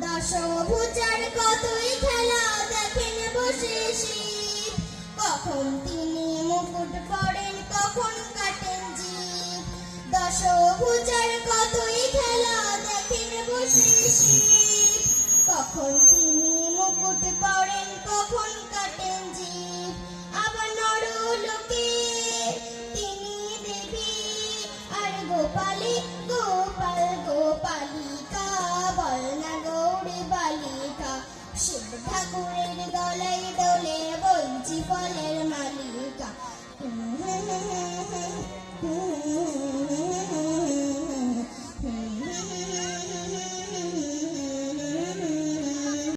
দশভুজার কতই খেলা দেখেন বসে শিব, কখন তিনি মুকুট পরেন কখন কাটেন জিভ। দশভুজার কতই খেলা দেখেন বসে শিব, কখন তিনি মুকুট পরেন কখন কাটেন জিভ। আবার নরলোকে তিনি দেবী আর গোপালী, গোপাল গোপালিকা বল না গৌরী বালিকা। শিব ঠাকুরের দলের দোলে বলছি ফলের মালিকা।